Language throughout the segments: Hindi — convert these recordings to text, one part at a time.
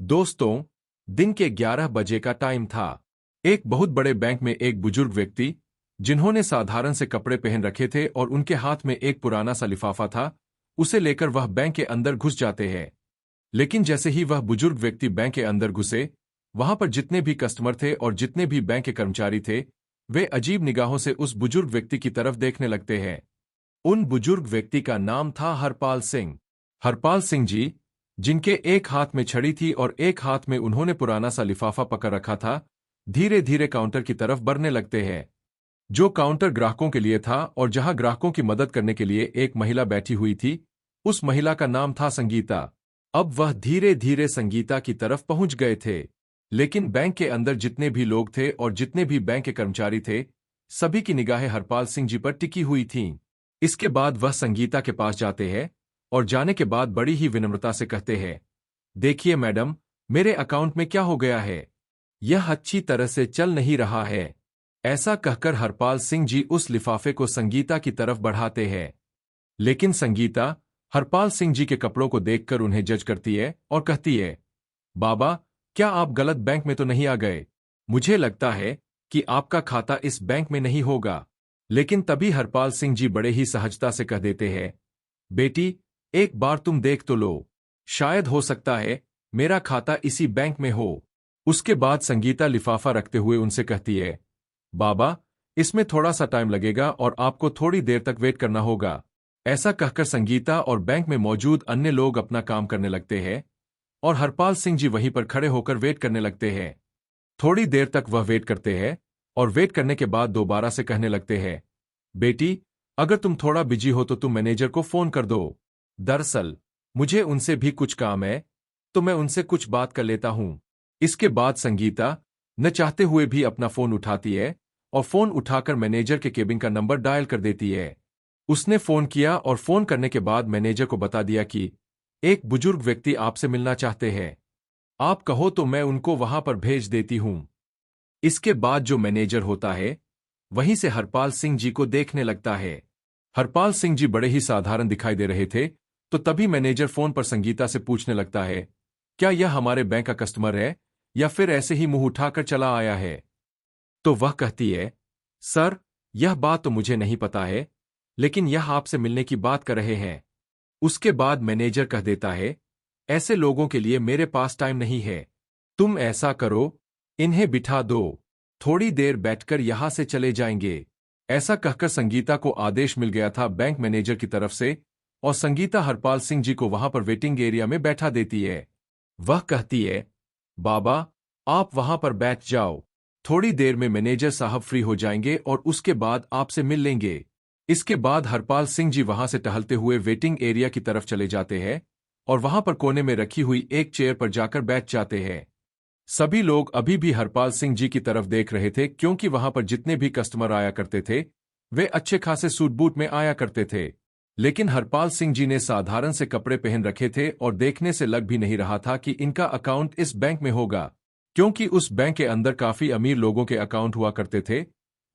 दोस्तों, दिन के 11 बजे का टाइम था। एक बहुत बड़े बैंक में एक बुजुर्ग व्यक्ति, जिन्होंने साधारण से कपड़े पहन रखे थे और उनके हाथ में एक पुराना सा लिफाफा था, उसे लेकर वह बैंक के अंदर घुस जाते हैं। लेकिन जैसे ही वह बुजुर्ग व्यक्ति बैंक के अंदर घुसे, वहां पर जितने भी कस्टमर थे और जितने भी बैंक के कर्मचारी थे, वे अजीब निगाहों से उस बुजुर्ग व्यक्ति की तरफ देखने लगते हैं। उन बुजुर्ग व्यक्ति का नाम था हरपाल सिंह। हरपाल सिंह जी, जिनके एक हाथ में छड़ी थी और एक हाथ में उन्होंने पुराना सा लिफाफा पकड़ रखा था, धीरे धीरे काउंटर की तरफ बढ़ने लगते हैं। जो काउंटर ग्राहकों के लिए था और जहां ग्राहकों की मदद करने के लिए एक महिला बैठी हुई थी, उस महिला का नाम था संगीता। अब वह धीरे धीरे संगीता की तरफ पहुंच गए थे। लेकिन बैंक के अंदर जितने भी लोग थे और जितने भी बैंक के कर्मचारी थे, सभी की निगाहें हरपाल सिंह जी पर टिकी हुई थीं। इसके बाद वह संगीता के पास जाते हैं और जाने के बाद बड़ी ही विनम्रता से कहते हैं, देखिए मैडम, मेरे अकाउंट में क्या हो गया है? यह अच्छी तरह से चल नहीं रहा है। ऐसा कहकर हरपाल सिंह जी उस लिफाफे को संगीता की तरफ बढ़ाते हैं। लेकिन संगीता हरपाल सिंह जी के कपड़ों को देखकर उन्हें जज करती है और कहती है, बाबा, क्या आप गलत बैंक में तो नहीं आ गए? मुझे लगता है कि आपका खाता इस बैंक में नहीं होगा। लेकिन तभी हरपाल सिंह जी बड़े ही सहजता से कह देते हैं, बेटी, एक बार तुम देख तो लो, शायद हो सकता है मेरा खाता इसी बैंक में हो। उसके बाद संगीता लिफाफा रखते हुए उनसे कहती है, बाबा, इसमें थोड़ा सा टाइम लगेगा और आपको थोड़ी देर तक वेट करना होगा। ऐसा कहकर संगीता और बैंक में मौजूद अन्य लोग अपना काम करने लगते हैं और हरपाल सिंह जी वहीं पर खड़े होकर वेट करने लगते हैं। थोड़ी देर तक वह वेट करते हैं और वेट करने के बाद दोबारा से कहने लगते हैं, बेटी, अगर तुम थोड़ा बिजी हो तो तुम मैनेजर को फोन कर दो। दरअसल मुझे उनसे भी कुछ काम है, तो मैं उनसे कुछ बात कर लेता हूं। इसके बाद संगीता न चाहते हुए भी अपना फोन उठाती है और फोन उठाकर मैनेजर के केबिन का नंबर डायल कर देती है। उसने फोन किया और फोन करने के बाद मैनेजर को बता दिया कि एक बुजुर्ग व्यक्ति आपसे मिलना चाहते हैं। आप कहो तो मैं उनको वहां पर भेज देती हूं। इसके बाद जो मैनेजर होता है, वहीं से हरपाल सिंह जी को देखने लगता है। हरपाल सिंह जी बड़े ही साधारण दिखाई दे रहे थे, तो तभी मैनेजर फोन पर संगीता से पूछने लगता है, क्या यह हमारे बैंक का कस्टमर है या फिर ऐसे ही मुंह उठाकर चला आया है? तो वह कहती है, सर, यह बात तो मुझे नहीं पता है, लेकिन यह आपसे मिलने की बात कर रहे हैं। उसके बाद मैनेजर कह देता है, ऐसे लोगों के लिए मेरे पास टाइम नहीं है। तुम ऐसा करो, इन्हें बिठा दो, थोड़ी देर बैठकर यहां से चले जाएंगे। ऐसा कहकर संगीता को आदेश मिल गया था बैंक मैनेजर की तरफ से और संगीता हरपाल सिंह जी को वहां पर वेटिंग एरिया में बैठा देती है। वह कहती है, बाबा, आप वहां पर बैठ जाओ, थोड़ी देर में मैनेजर साहब फ्री हो जाएंगे और उसके बाद आपसे मिल लेंगे। इसके बाद हरपाल सिंह जी वहां से टहलते हुए वेटिंग एरिया की तरफ चले जाते हैं और वहां पर कोने में रखी हुई एक चेयर पर जाकर बैठ जाते हैं। सभी लोग अभी भी हरपाल सिंह जी की तरफ देख रहे थे, क्योंकि वहां पर जितने भी कस्टमर आया करते थे, वे अच्छे खासे सूट बूट में आया करते थे। लेकिन हरपाल सिंह जी ने साधारण से कपड़े पहन रखे थे और देखने से लग भी नहीं रहा था कि इनका अकाउंट इस बैंक में होगा, क्योंकि उस बैंक के अंदर काफी अमीर लोगों के अकाउंट हुआ करते थे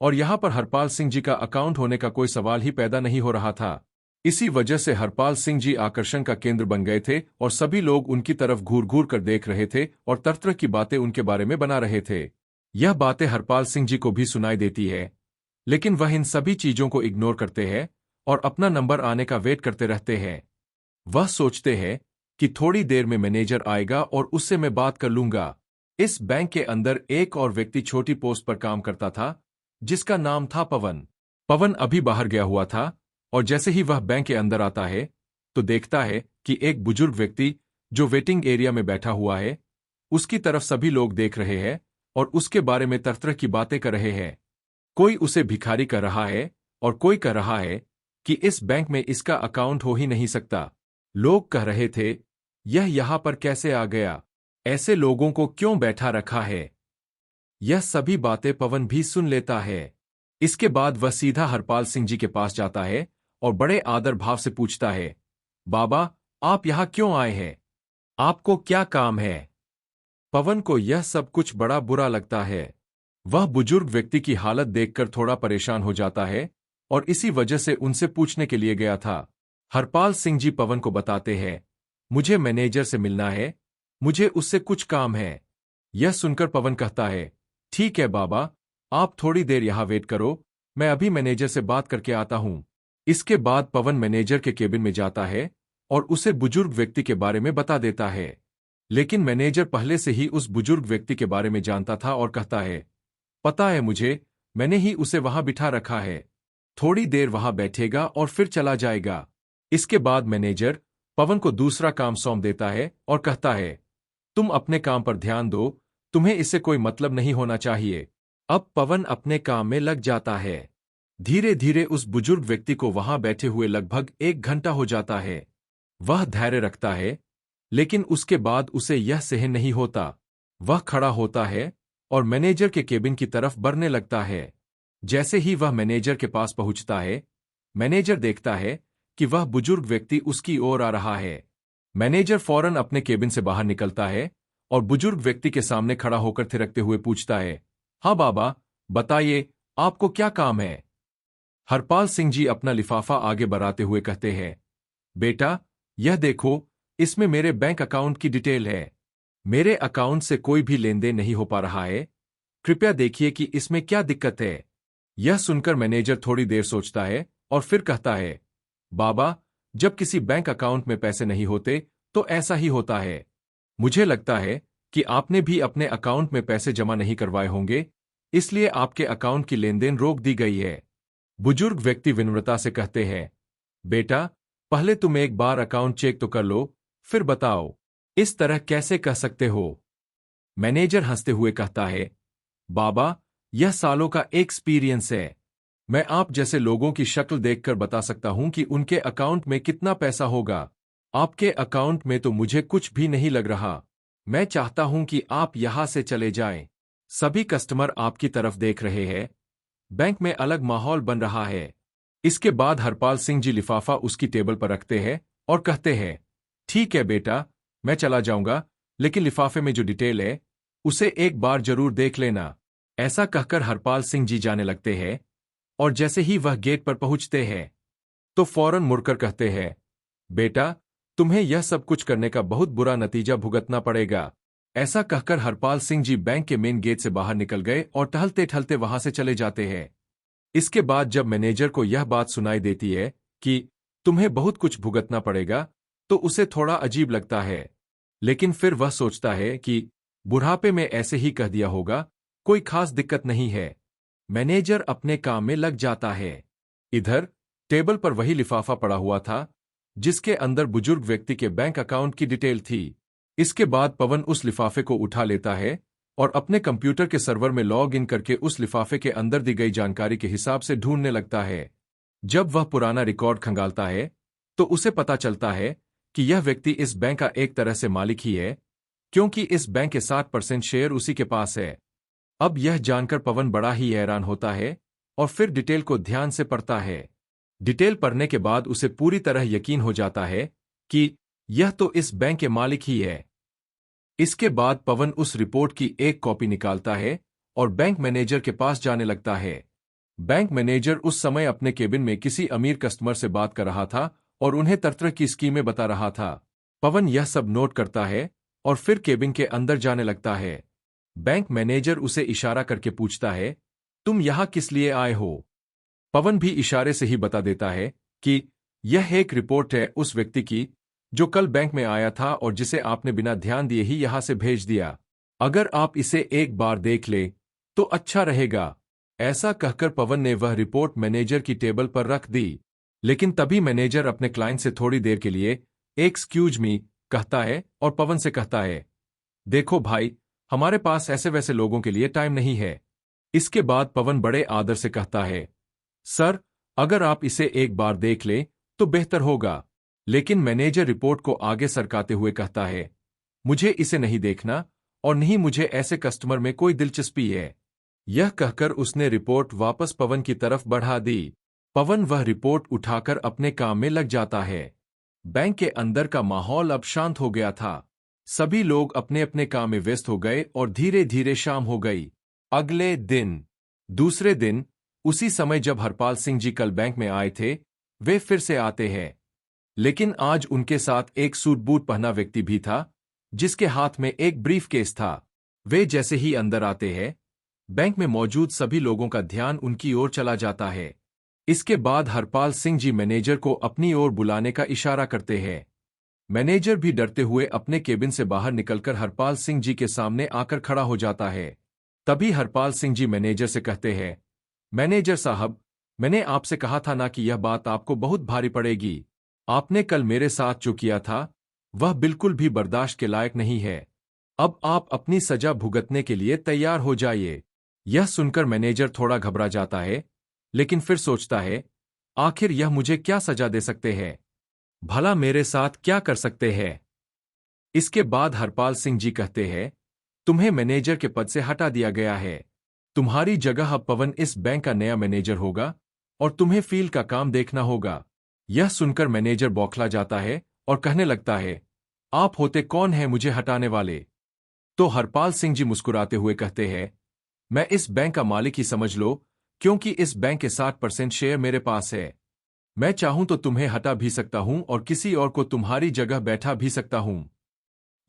और यहां पर हरपाल सिंह जी का अकाउंट होने का कोई सवाल ही पैदा नहीं हो रहा था। इसी वजह से हरपाल सिंह जी आकर्षण का केंद्र बन गए थे और सभी लोग उनकी तरफ घूर घूर कर देख रहे थे और तरह तरह की बातें उनके बारे में बना रहे थे। यह बातें हरपाल सिंह जी को भी सुनाई देती है, लेकिन वह इन सभी चीजों को इग्नोर करते हैं और अपना नंबर आने का वेट करते रहते हैं। वह सोचते हैं कि थोड़ी देर में मैनेजर आएगा और उससे मैं बात कर लूंगा। इस बैंक के अंदर एक और व्यक्ति छोटी पोस्ट पर काम करता था, जिसका नाम था पवन। पवन अभी बाहर गया हुआ था और जैसे ही वह बैंक के अंदर आता है, तो देखता है कि एक बुजुर्ग व्यक्ति जो वेटिंग एरिया में बैठा हुआ है, उसकी तरफ सभी लोग देख रहे हैं और उसके बारे में तरह तरह की बातें कर रहे हैं। कोई उसे भिखारी कह रहा है और कोई कह रहा है कि इस बैंक में इसका अकाउंट हो ही नहीं सकता। लोग कह रहे थे, यह यहां पर कैसे आ गया? ऐसे लोगों को क्यों बैठा रखा है? यह सभी बातें पवन भी सुन लेता है। इसके बाद वह सीधा हरपाल सिंह जी के पास जाता है और बड़े आदर भाव से पूछता है, बाबा, आप यहां क्यों आए हैं? आपको क्या काम है? पवन को यह सब कुछ बड़ा बुरा लगता है। वह बुजुर्ग व्यक्ति की हालत देखकर थोड़ा परेशान हो जाता है और इसी वजह से उनसे पूछने के लिए गया था। हरपाल सिंह जी पवन को बताते हैं, मुझे मैनेजर से मिलना है, मुझे उससे कुछ काम है। यह सुनकर पवन कहता है, ठीक है बाबा, आप थोड़ी देर यहाँ वेट करो, मैं अभी मैनेजर से बात करके आता हूँ। इसके बाद पवन मैनेजर के केबिन में जाता है और उसे बुजुर्ग व्यक्ति के बारे में बता देता है। लेकिन मैनेजर पहले से ही उस बुजुर्ग व्यक्ति के बारे में जानता था और कहता है, पता है मुझे, मैंने ही उसे वहां बिठा रखा है। थोड़ी देर वहां बैठेगा और फिर चला जाएगा। इसके बाद मैनेजर पवन को दूसरा काम सौंप देता है और कहता है, तुम अपने काम पर ध्यान दो, तुम्हें इससे कोई मतलब नहीं होना चाहिए। अब पवन अपने काम में लग जाता है। धीरे धीरे उस बुजुर्ग व्यक्ति को वहां बैठे हुए लगभग 1 घंटा हो जाता है। वह धैर्य रखता है, लेकिन उसके बाद उसे यह सहन नहीं होता। वह खड़ा होता है और मैनेजर के केबिन की तरफ बढ़ने लगता है। जैसे ही वह मैनेजर के पास पहुंचता है, मैनेजर देखता है कि वह बुजुर्ग व्यक्ति उसकी ओर आ रहा है। मैनेजर फौरन अपने केबिन से बाहर निकलता है और बुजुर्ग व्यक्ति के सामने खड़ा होकर थिरकते हुए पूछता है, हाँ बाबा, बताइए, आपको क्या काम है? हरपाल सिंह जी अपना लिफाफा आगे बढ़ाते हुए कहते हैं, बेटा, यह देखो, इसमें मेरे बैंक अकाउंट की डिटेल है। मेरे अकाउंट से कोई भी लेन देन नहीं हो पा रहा है। कृपया देखिए कि इसमें क्या दिक्कत है। यह सुनकर मैनेजर थोड़ी देर सोचता है और फिर कहता है, बाबा, जब किसी बैंक अकाउंट में पैसे नहीं होते तो ऐसा ही होता है। मुझे लगता है कि आपने भी अपने अकाउंट में पैसे जमा नहीं करवाए होंगे, इसलिए आपके अकाउंट की लेनदेन रोक दी गई है। बुजुर्ग व्यक्ति विनम्रता से कहते हैं, बेटा, पहले तुम एक बार अकाउंट चेक तो कर लो, फिर बताओ। इस तरह कैसे कह सकते हो? मैनेजर हंसते हुए कहता है, बाबा, यह सालों का एक्सपीरियंस है। मैं आप जैसे लोगों की शक्ल देखकर बता सकता हूं कि उनके अकाउंट में कितना पैसा होगा। आपके अकाउंट में तो मुझे कुछ भी नहीं लग रहा। मैं चाहता हूं कि आप यहां से चले जाएं। सभी कस्टमर आपकी तरफ देख रहे हैं। बैंक में अलग माहौल बन रहा है। इसके बाद हरपाल सिंह जी लिफाफा उसकी टेबल पर रखते हैं और कहते हैं, ठीक है बेटा, मैं चला जाऊंगा, लेकिन लिफाफे में जो डिटेल है उसे एक बार जरूर देख लेना। ऐसा कहकर हरपाल सिंह जी जाने लगते हैं और जैसे ही वह गेट पर पहुंचते हैं तो फौरन मुड़कर कहते हैं, बेटा, तुम्हें यह सब कुछ करने का बहुत बुरा नतीजा भुगतना पड़ेगा। ऐसा कहकर हरपाल सिंह जी बैंक के मेन गेट से बाहर निकल गए और टहलते टहलते वहां से चले जाते हैं। इसके बाद जब मैनेजर को यह बात सुनाई देती है कि तुम्हें बहुत कुछ भुगतना पड़ेगा, तो उसे थोड़ा अजीब लगता है। लेकिन फिर वह सोचता है कि बुढ़ापे में ऐसे ही कह दिया होगा, कोई खास दिक्कत नहीं है। मैनेजर अपने काम में लग जाता है। इधर टेबल पर वही लिफाफा पड़ा हुआ था जिसके अंदर बुजुर्ग व्यक्ति के बैंक अकाउंट की डिटेल थी। इसके बाद पवन उस लिफाफे को उठा लेता है और अपने कंप्यूटर के सर्वर में लॉग इन करके उस लिफाफे के अंदर दी गई जानकारी के हिसाब से ढूंढने लगता है। जब वह पुराना रिकॉर्ड खंगालता है तो उसे पता चलता है कि यह व्यक्ति इस बैंक का एक तरह से मालिक ही है, क्योंकि इस बैंक के 60% शेयर उसी के पास है। अब यह जानकर पवन बड़ा ही हैरान होता है और फिर डिटेल को ध्यान से पढ़ता है। डिटेल पढ़ने के बाद उसे पूरी तरह यकीन हो जाता है कि यह तो इस बैंक के मालिक ही है। इसके बाद पवन उस रिपोर्ट की एक कॉपी निकालता है और बैंक मैनेजर के पास जाने लगता है। बैंक मैनेजर उस समय अपने केबिन में किसी अमीर कस्टमर से बात कर रहा था और उन्हें तरह की स्कीमें बता रहा था। पवन यह सब नोट करता है और फिर केबिन के अंदर जाने लगता है। बैंक मैनेजर उसे इशारा करके पूछता है, तुम यहां किस लिए आए हो? पवन भी इशारे से ही बता देता है कि यह एक रिपोर्ट है उस व्यक्ति की जो कल बैंक में आया था और जिसे आपने बिना ध्यान दिए ही यहां से भेज दिया। अगर आप इसे एक बार देख ले तो अच्छा रहेगा। ऐसा कहकर पवन ने वह रिपोर्ट मैनेजर की टेबल पर रख दी। लेकिन तभी मैनेजर अपने क्लाइंट से थोड़ी देर के लिए एक्सक्यूज मी कहता है और पवन से कहता है, देखो भाई, हमारे पास ऐसे वैसे लोगों के लिए टाइम नहीं है। इसके बाद पवन बड़े आदर से कहता है, सर, अगर आप इसे एक बार देख लें तो बेहतर होगा। लेकिन मैनेजर रिपोर्ट को आगे सरकाते हुए कहता है, मुझे इसे नहीं देखना और नहीं मुझे ऐसे कस्टमर में कोई दिलचस्पी है। यह कहकर उसने रिपोर्ट वापस पवन की तरफ बढ़ा दी। पवन वह रिपोर्ट उठाकर अपने काम में लग जाता है। बैंक के अंदर का माहौल अब शांत हो गया था। सभी लोग अपने अपने काम में व्यस्त हो गए और धीरे धीरे शाम हो गई। अगले दिन, दूसरे दिन, उसी समय जब हरपाल सिंह जी कल बैंक में आए थे, वे फिर से आते हैं। लेकिन आज उनके साथ एक सूट बूट पहना व्यक्ति भी था जिसके हाथ में एक ब्रीफ केस था। वे जैसे ही अंदर आते हैं, बैंक में मौजूद सभी लोगों का ध्यान उनकी ओर चला जाता है। इसके बाद हरपाल सिंह जी मैनेजर को अपनी ओर बुलाने का इशारा करते हैं। मैनेजर भी डरते हुए अपने केबिन से बाहर निकलकर हरपाल सिंह जी के सामने आकर खड़ा हो जाता है। तभी हरपाल सिंह जी मैनेजर से कहते हैं, मैनेजर साहब, मैंने आपसे कहा था ना कि यह बात आपको बहुत भारी पड़ेगी। आपने कल मेरे साथ जो किया था वह बिल्कुल भी बर्दाश्त के लायक नहीं है। अब आप अपनी सजा भुगतने के लिए तैयार हो जाइए। यह सुनकर मैनेजर थोड़ा घबरा जाता है, लेकिन फिर सोचता है, आखिर यह मुझे क्या सजा दे सकते हैं? भला मेरे साथ क्या कर सकते हैं? इसके बाद हरपाल सिंह जी कहते हैं, तुम्हें मैनेजर के पद से हटा दिया गया है। तुम्हारी जगह अब पवन इस बैंक का नया मैनेजर होगा और तुम्हें फील्ड का काम देखना होगा। यह सुनकर मैनेजर बौखला जाता है और कहने लगता है, आप होते कौन हैं मुझे हटाने वाले? तो हरपाल सिंह जी मुस्कुराते हुए कहते हैं, मैं इस बैंक का मालिक ही समझ लो, क्योंकि इस बैंक के 60% शेयर मेरे पास है। मैं चाहूं तो तुम्हें हटा भी सकता हूं और किसी और को तुम्हारी जगह बैठा भी सकता हूं।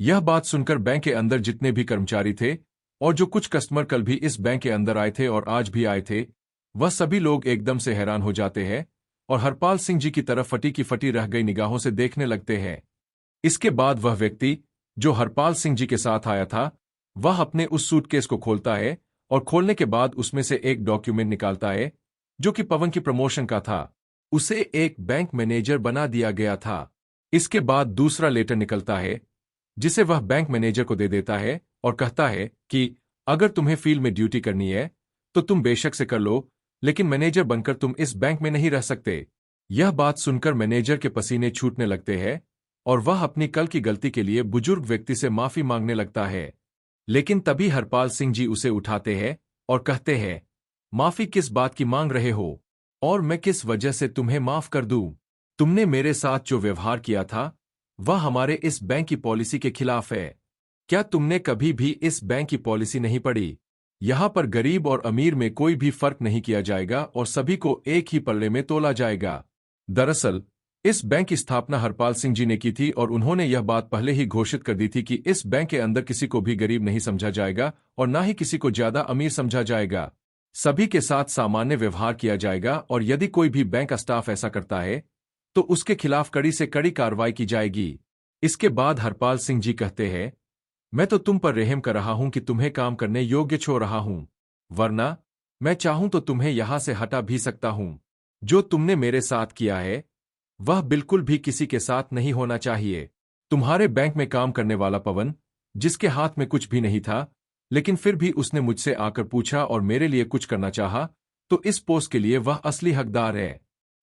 यह बात सुनकर बैंक के अंदर जितने भी कर्मचारी थे और जो कुछ कस्टमर कल भी इस बैंक के अंदर आए थे और आज भी आए थे, वह सभी लोग एकदम से हैरान हो जाते हैं और हरपाल सिंह जी की तरफ फटी की फटी रह गई निगाहों से देखने लगते हैं। इसके बाद वह व्यक्ति जो हरपाल सिंह जी के साथ आया था, वह अपने उस सूटकेस को खोलता है और खोलने के बाद उसमें से एक डॉक्यूमेंट निकालता है जो कि पवन की प्रमोशन का था। उसे एक बैंक मैनेजर बना दिया गया था। इसके बाद दूसरा लेटर निकलता है जिसे वह बैंक मैनेजर को दे देता है और कहता है कि अगर तुम्हें फील्ड में ड्यूटी करनी है तो तुम बेशक से कर लो, लेकिन मैनेजर बनकर तुम इस बैंक में नहीं रह सकते। यह बात सुनकर मैनेजर के पसीने छूटने लगते हैं और वह अपनी कल की गलती के लिए बुजुर्ग व्यक्ति से माफी मांगने लगता है। लेकिन तभी हरपाल सिंह जी उसे उठाते हैं और कहते हैं, माफी किस बात की मांग रहे हो और मैं किस वजह से तुम्हें माफ कर दूं? तुमने मेरे साथ जो व्यवहार किया था वह हमारे इस बैंक की पॉलिसी के खिलाफ है। क्या तुमने कभी भी इस बैंक की पॉलिसी नहीं पढ़ी? यहां पर गरीब और अमीर में कोई भी फर्क नहीं किया जाएगा और सभी को एक ही पल्ले में तोला जाएगा। दरअसल इस बैंक की स्थापना हरपाल सिंह जी ने की थी और उन्होंने यह बात पहले ही घोषित कर दी थी कि इस बैंक के अंदर किसी को भी गरीब नहीं समझा जाएगा और ना ही किसी को ज्यादा अमीर समझा जाएगा। सभी के साथ सामान्य व्यवहार किया जाएगा और यदि कोई भी बैंक का स्टाफ ऐसा करता है तो उसके खिलाफ कड़ी से कड़ी कार्रवाई की जाएगी। इसके बाद हरपाल सिंह जी कहते हैं, मैं तो तुम पर रहम कर रहा हूं कि तुम्हें काम करने योग्य छोड़ रहा हूं, वरना मैं चाहूं तो तुम्हें यहां से हटा भी सकता हूं। जो तुमने मेरे साथ किया है वह बिल्कुल भी किसी के साथ नहीं होना चाहिए। तुम्हारे बैंक में काम करने वाला पवन, जिसके हाथ में कुछ भी नहीं था, लेकिन फिर भी उसने मुझसे आकर पूछा और मेरे लिए कुछ करना चाहा, तो इस पोस्ट के लिए वह असली हकदार है,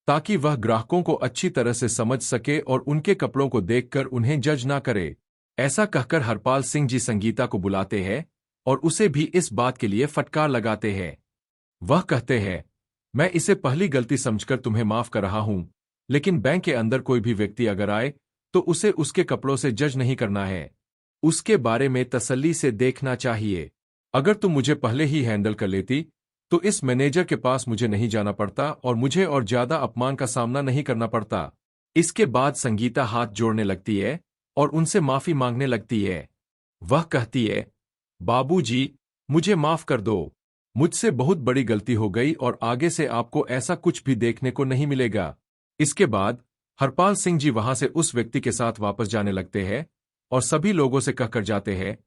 ताकि वह ग्राहकों को अच्छी तरह से समझ सके और उनके कपड़ों को देखकर उन्हें जज ना करे। ऐसा कहकर हरपाल सिंह जी संगीता को बुलाते हैं और उसे भी इस बात के लिए फटकार लगाते हैं। वह कहते हैं, मैं इसे पहली गलती समझकर तुम्हें माफ कर रहा हूं, लेकिन बैंक के अंदर कोई भी व्यक्ति अगर आए तो उसे उसके कपड़ों से जज नहीं करना है, उसके बारे में तसल्ली से देखना चाहिए। अगर तुम मुझे पहले ही हैंडल कर लेती तो इस मैनेजर के पास मुझे नहीं जाना पड़ता और मुझे और ज्यादा अपमान का सामना नहीं करना पड़ता। इसके बाद संगीता हाथ जोड़ने लगती है और उनसे माफी मांगने लगती है। वह कहती है, बाबूजी, मुझे माफ कर दो, मुझसे बहुत बड़ी गलती हो गई और आगे से आपको ऐसा कुछ भी देखने को नहीं मिलेगा। इसके बाद हरपाल सिंह जी वहां से उस व्यक्ति के साथ वापस जाने लगते हैं और सभी लोगों से कहकर जाते हैं,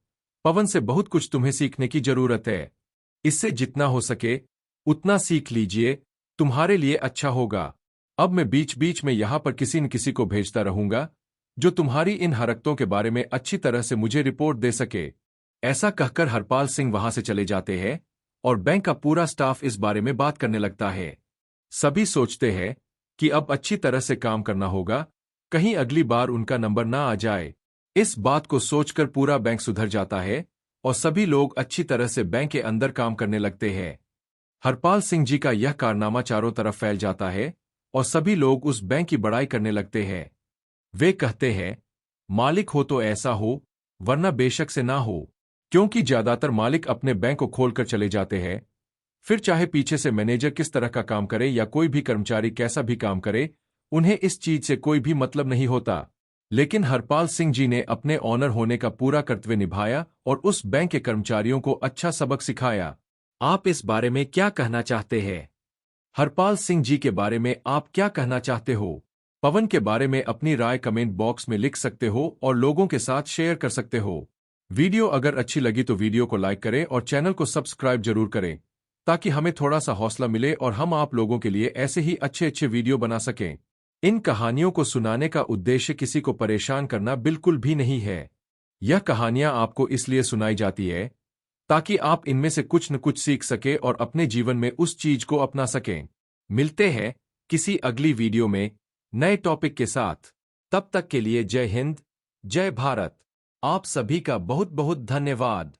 पवन से बहुत कुछ तुम्हें सीखने की जरूरत है। इससे जितना हो सके उतना सीख लीजिए, तुम्हारे लिए अच्छा होगा। अब मैं बीच बीच में यहां पर किसी न किसी को भेजता रहूंगा जो तुम्हारी इन हरकतों के बारे में अच्छी तरह से मुझे रिपोर्ट दे सके। ऐसा कहकर हरपाल सिंह वहां से चले जाते हैं और बैंक का पूरा स्टाफ इस बारे में बात करने लगता है। सभी सोचते हैं कि अब अच्छी तरह से काम करना होगा, कहीं अगली बार उनका नंबर ना आ जाए। इस बात को सोचकर पूरा बैंक सुधर जाता है और सभी लोग अच्छी तरह से बैंक के अंदर काम करने लगते हैं। हरपाल सिंह जी का यह कारनामा चारों तरफ फैल जाता है और सभी लोग उस बैंक की बड़ाई करने लगते हैं। वे कहते हैं, मालिक हो तो ऐसा हो, वरना बेशक से ना हो, क्योंकि ज्यादातर मालिक अपने बैंक को खोलकर चले जाते हैं। फिर चाहे पीछे से मैनेजर किस तरह का काम करे या कोई भी कर्मचारी कैसा भी काम करे, उन्हें इस चीज से कोई भी मतलब नहीं होता। लेकिन हरपाल सिंह जी ने अपने ऑनर होने का पूरा कर्तव्य निभाया और उस बैंक के कर्मचारियों को अच्छा सबक सिखाया। आप इस बारे में क्या कहना चाहते हैं? हरपाल सिंह जी के बारे में आप क्या कहना चाहते हो? पवन के बारे में अपनी राय कमेंट बॉक्स में लिख सकते हो और लोगों के साथ शेयर कर सकते हो। वीडियो अगर अच्छी लगी तो वीडियो को लाइक करें और चैनल को सब्सक्राइब जरूर करें, ताकि हमें थोड़ा सा हौसला मिले और हम आप लोगों के लिए ऐसे ही अच्छे अच्छे वीडियो बना सकें। इन कहानियों को सुनाने का उद्देश्य किसी को परेशान करना बिल्कुल भी नहीं है। यह कहानियां आपको इसलिए सुनाई जाती है ताकि आप इनमें से कुछ न कुछ सीख सके और अपने जीवन में उस चीज को अपना सकें। मिलते हैं किसी अगली वीडियो में नए टॉपिक के साथ। तब तक के लिए जय हिंद, जय भारत। आप सभी का बहुत बहुत धन्यवाद।